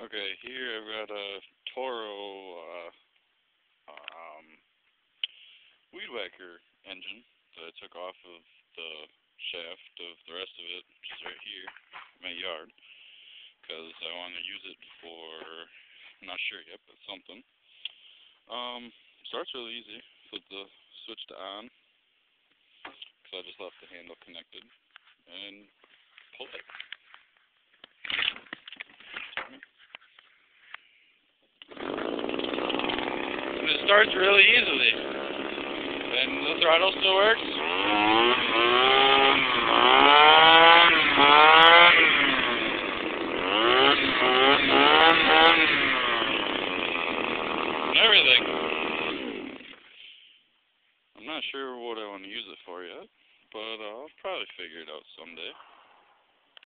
Okay, here I've got a Toro um, weed whacker engine that I took off of the shaft of the rest of it, which is right here in my yard, because I want to use it for, I'm not sure yet, but something. Starts really easy. Flip the switch to on, because I just left the handle connected, and pull it. And it starts really easily. And the throttle still works.